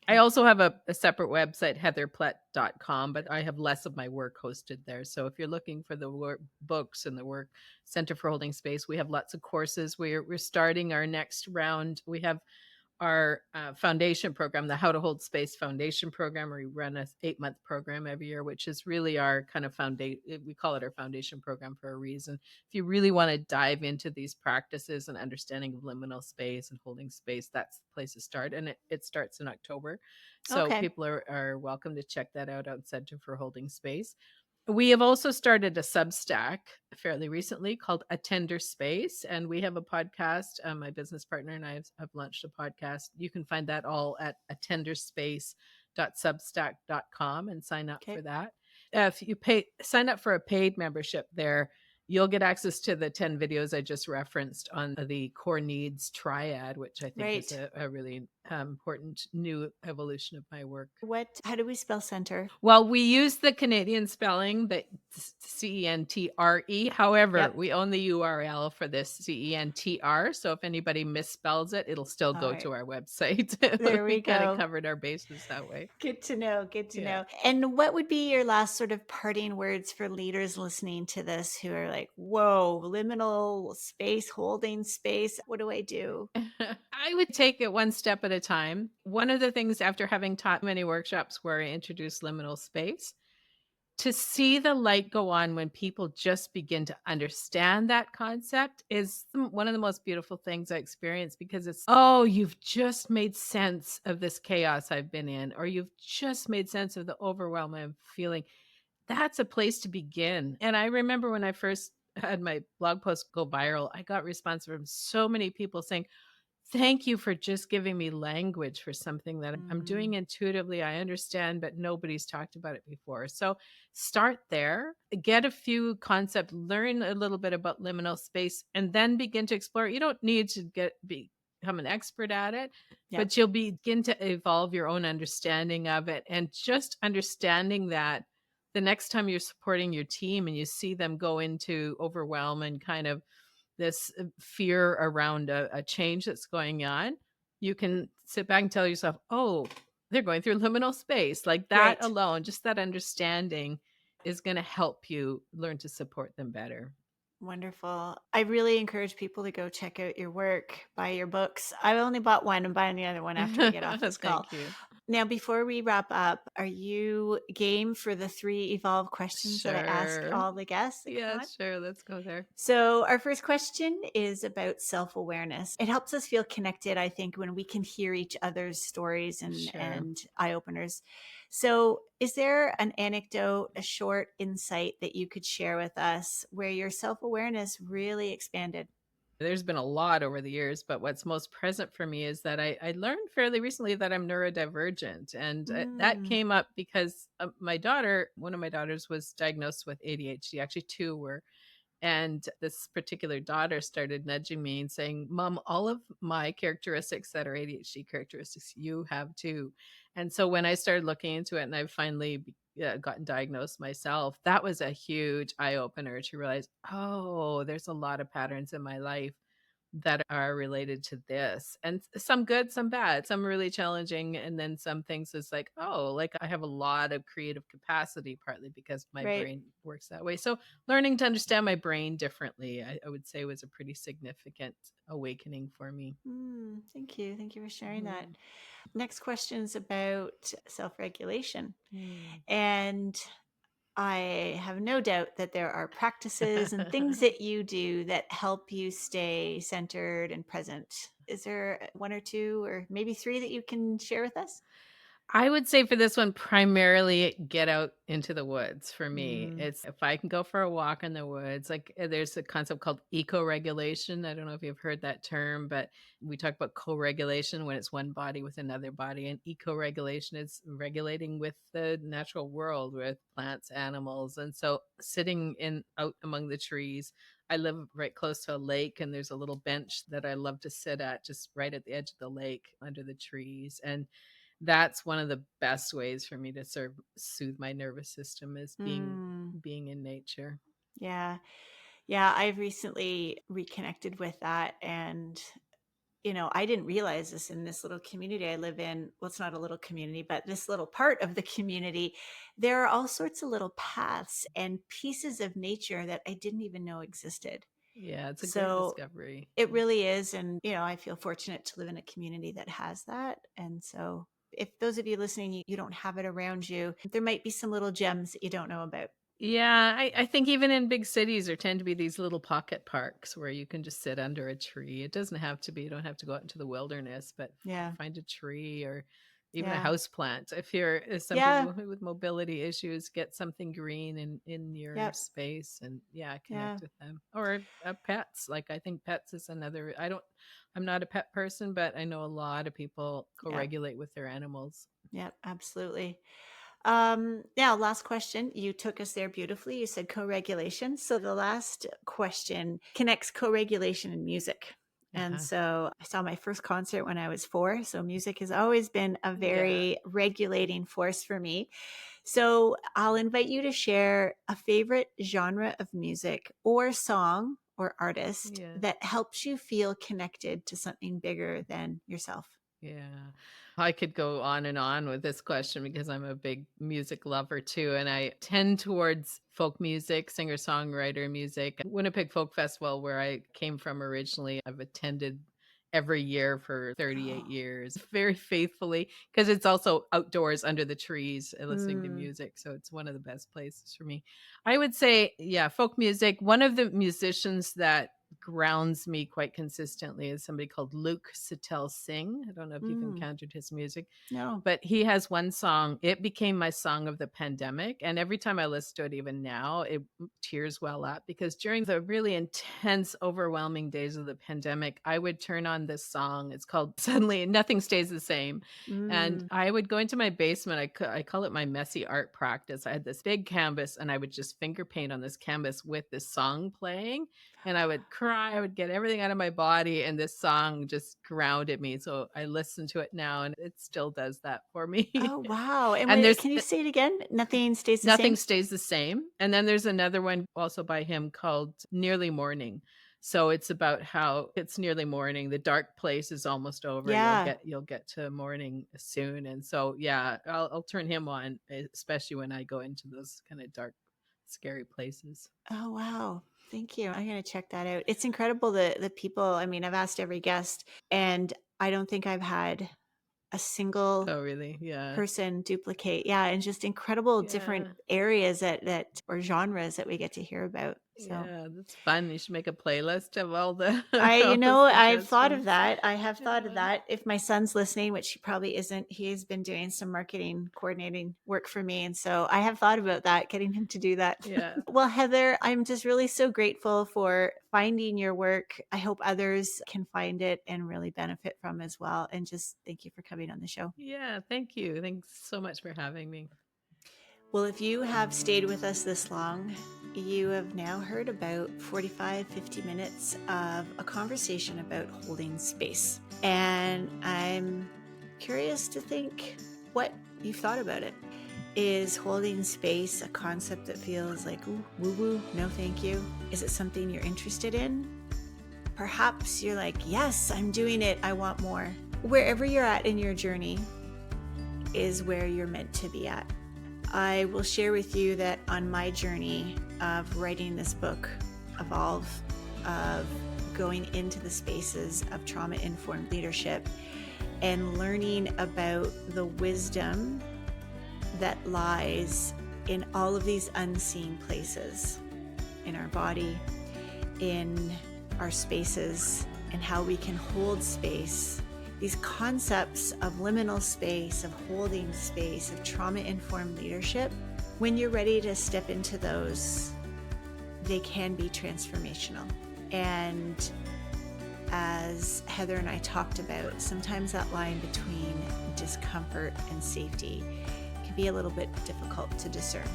Speaker 1: I
Speaker 2: Okay.
Speaker 1: also have a separate website, heatherplett.com, but I have less of my work hosted there. So if you're looking for the books and the work Center for Holding Space, we have lots of courses. We're starting our next round. We have our foundation program, the How to Hold Space Foundation program. We run a 8-month program every year, which is really our kind of foundation. We call it our foundation program for a reason. If you really want to dive into these practices and understanding of liminal space and holding space, that's the place to start. And it starts in October. So
Speaker 2: Okay.
Speaker 1: people are welcome to check that out on Center for Holding Space. We have also started a Substack fairly recently called A Tender Space, and we have a podcast. My business partner and I have launched a podcast. You can find that all at atenderspace.substack.com and sign up
Speaker 2: Okay.
Speaker 1: for that. If you sign up for a paid membership there, you'll get access to the 10 videos I just referenced on the core needs triad, which I think is
Speaker 2: Right.
Speaker 1: a really important new evolution of my work.
Speaker 2: How do we spell center?
Speaker 1: Well, we use the Canadian spelling, the CENTRE. However,
Speaker 2: Yep.
Speaker 1: we own the URL for this CENTR. So if anybody misspells it, it'll still
Speaker 2: All
Speaker 1: go
Speaker 2: right.
Speaker 1: to our website.
Speaker 2: There
Speaker 1: We
Speaker 2: we
Speaker 1: kind of
Speaker 2: go.
Speaker 1: covered our bases that way.
Speaker 2: Good to know. Good to
Speaker 1: Yeah.
Speaker 2: know. And what would be your last sort of parting words for leaders listening to this who are like, whoa, liminal space, holding space. What do I do?
Speaker 1: I would take it one step at a time. One of the things after having taught many workshops where I introduced liminal space, to see the light go on when people just begin to understand that concept is one of the most beautiful things I experience because it's, oh, you've just made sense of this chaos I've been in, or you've just made sense of the overwhelm I'm feeling. That's a place to begin. And I remember when I first had my blog post go viral, I got response from so many people saying, thank you for just giving me language for something that I'm doing
Speaker 2: Mm,
Speaker 1: intuitively. I understand, but nobody's talked about it before. So start there, get a few concepts, learn a little bit about liminal space, and then begin to explore. You don't need to become an expert at it,
Speaker 2: yep.
Speaker 1: but you'll begin to evolve your own understanding of it. And just understanding that the next time you're supporting your team and you see them go into overwhelm and kind of this fear around a change that's going on, you can sit back and tell yourself, oh, they're going through liminal space. Like that
Speaker 2: Right.
Speaker 1: alone, just that understanding is going to help you learn to support them better.
Speaker 2: Wonderful. I really encourage people to go check out your work, buy your books. I only bought one. I'm buying the other one after we get off this call.
Speaker 1: Thank you.
Speaker 2: Now, before we wrap up, are you game for the 3 evolve questions that I ask
Speaker 1: Sure.
Speaker 2: all the guests that come
Speaker 1: Yeah,
Speaker 2: on?
Speaker 1: sure. Let's go there.
Speaker 2: So, our first question is about self awareness. It helps us feel connected, I think, when we can hear each other's stories
Speaker 1: Sure.
Speaker 2: and eye openers. So, is there an anecdote, a short insight that you could share with us where your self awareness really expanded?
Speaker 1: There's been a lot over the years, but what's most present for me is that I learned fairly recently that I'm neurodivergent. And that
Speaker 2: Mm,
Speaker 1: came up because one of my daughters was diagnosed with ADHD. Actually, two were. And this particular daughter started nudging me and saying, "Mom, all of my characteristics that are ADHD characteristics, you have too." And so when I started looking into it and I finally gotten diagnosed myself, that was a huge eye opener to realize, oh, there's a lot of patterns in my life that are related to this. And some good, some bad, some really challenging. And then some things is like, oh, like I have a lot of creative capacity, partly because my
Speaker 2: right.
Speaker 1: brain works that way. So learning to understand my brain differently, I would say was a pretty significant awakening for me.
Speaker 2: Thank you. Thank you for sharing that.
Speaker 1: Mhm.
Speaker 2: Next question is about self regulation.
Speaker 1: Mm.
Speaker 2: And I have no doubt that there are practices and things that you do that help you stay centered and present. Is there one or two or maybe three that you can share with us?
Speaker 1: I would say for this one, primarily get out into the woods for me.
Speaker 2: Mm,
Speaker 1: It's if I can go for a walk in the woods, like there's a concept called eco regulation. I don't know if you've heard that term, but we talk about co regulation when it's one body with another body. And eco regulation is regulating with the natural world, with plants, animals. And so sitting in out among the trees, I live right close to a lake, and there's a little bench that I love to sit at just right at the edge of the lake under the trees. And that's one of the best ways for me to soothe my nervous system is
Speaker 2: mm,
Speaker 1: being in nature.
Speaker 2: yeah. Yeah. I've recently reconnected with that. And, I didn't realize this in this little community I live in. Well, it's not a little community, but this little part of the community, there are all sorts of little paths and pieces of nature that I didn't even know existed.
Speaker 1: Yeah, it's a great
Speaker 2: So
Speaker 1: discovery.
Speaker 2: it really is. And, I feel fortunate to live in a community that has that. And so if those of you listening, you don't have it around you, there might be some little gems that you don't know about.
Speaker 1: Yeah, I think even in big cities, there tend to be these little pocket parks where you can just sit under a tree. It doesn't have to be, you don't have to go out into the wilderness, but
Speaker 2: Yeah.
Speaker 1: find a tree or even a
Speaker 2: Yeah.
Speaker 1: house plant. If you're some
Speaker 2: Yeah.
Speaker 1: people with mobility issues, get something green in your
Speaker 2: Yep.
Speaker 1: space and yeah,
Speaker 2: Yeah.
Speaker 1: connect with them. Or pets. Like I think pets is another I'm not a pet person, but I know a lot of people
Speaker 2: Yep.
Speaker 1: co-regulate with their animals.
Speaker 2: Yep. Absolutely. Now, last question. You took us there beautifully. You said co-regulation. So the last question connects co-regulation and music. And
Speaker 1: Uh-huh.
Speaker 2: so I saw my first concert when I was 4. So music has always been a
Speaker 1: Yeah.
Speaker 2: very regulating force for me. So I'll invite you to share a favorite genre of music or song or artist
Speaker 1: Yeah.
Speaker 2: that helps you feel connected to something bigger than yourself.
Speaker 1: Yeah. I could go on and on with this question because I'm a big music lover too. And I tend towards folk music, singer songwriter music. Winnipeg Folk Festival, where I came from originally, I've attended every year for 38
Speaker 2: Oh.
Speaker 1: years very faithfully because it's also outdoors under the trees and listening to
Speaker 2: Mm,
Speaker 1: music. So it's one of the best places for me. I would say, yeah, folk music. One of the musicians that grounds me quite consistently is somebody called Luke Sitel Singh. I don't know if you've
Speaker 2: mm,
Speaker 1: encountered his music,
Speaker 2: no.
Speaker 1: but he has one song. It became my song of the pandemic. And every time I listen to it, even now, tears well up because during the really intense, overwhelming days of the pandemic, I would turn on this song. It's called Suddenly Nothing Stays the Same. And
Speaker 2: Mm.
Speaker 1: I would go into my basement. I call it my messy art practice. I had this big canvas and I would just finger paint on this canvas with this song playing and I would cry, I would get everything out of my body, and this song just grounded me, so I listen to it now, and it still does that for me.
Speaker 2: Oh, wow. And
Speaker 1: And
Speaker 2: wait,
Speaker 1: there's
Speaker 2: can you say it again? Nothing stays the
Speaker 1: Nothing
Speaker 2: same?
Speaker 1: Stays the Same, and then there's another one also by him called Nearly Morning. So it's about how it's nearly morning, the dark place is almost over,
Speaker 2: Yeah.
Speaker 1: you'll get to morning soon, and so, yeah, I'll turn him on, especially when I go into those kinda dark scary places.
Speaker 2: Oh, wow. Thank you. I'm going to check that out. It's incredible the people. I mean, I've asked every guest, and I don't think I've had a single
Speaker 1: Oh, really? Yeah.
Speaker 2: person duplicate. Yeah, and just incredible different
Speaker 1: Yeah.
Speaker 2: areas that or genres that we get to hear about. So
Speaker 1: Yeah, that's fun. You should make a playlist of all the all the
Speaker 2: I've thought of
Speaker 1: suggestions.
Speaker 2: that. I have thought of
Speaker 1: Yeah.
Speaker 2: that. If my son's listening, which he probably isn't, he's been doing some marketing coordinating work for me. And so I have thought about that, getting him to do that.
Speaker 1: Yeah.
Speaker 2: Well, Heather, I'm just really so grateful for finding your work. I hope others can find it and really benefit from as well. And just thank you for coming on the show.
Speaker 1: Yeah, thank you. Thanks so much for having me.
Speaker 2: Well, if you have stayed with us this long, you have now heard about 45, 50 minutes of a conversation about holding space. And I'm curious to think what you've thought about it. Is holding space a concept that feels like, ooh, woo-woo, no thank you? Is it something you're interested in? Perhaps you're like, yes, I'm doing it, I want more. Wherever you're at in your journey is where you're meant to be at. I will share with you that on my journey of writing this book, Evolve, of going into the spaces of trauma-informed leadership and learning about the wisdom that lies in all of these unseen places in our body, in our spaces, and how we can hold space. These concepts of liminal space, of holding space, of trauma-informed leadership, when you're ready to step into those, they can be transformational. And as Heather and I talked about, sometimes that line between discomfort and safety can be a little bit difficult to discern.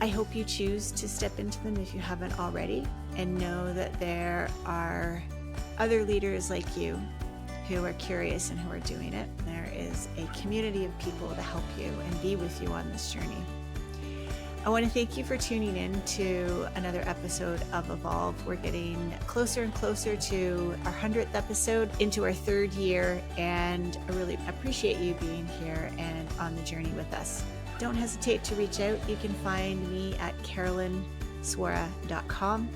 Speaker 2: I hope you choose to step into them if you haven't already, and know that there are other leaders like you who are curious and who are doing it. There is a community of people to help you and be with you on this journey. I want to thank you for tuning in to another episode of Evolve. We're getting closer and closer to our 100th episode, into our 3rd year, and I really appreciate you being here and on the journey with us. Don't hesitate to reach out. You can find me at carolynswora.com.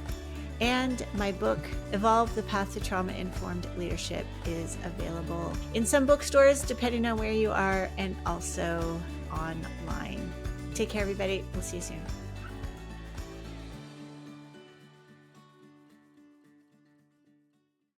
Speaker 2: And my book, Evolve, The Path to Trauma-Informed Leadership, is available in some bookstores, depending on where you are, and also online. Take care, everybody. We'll see you soon.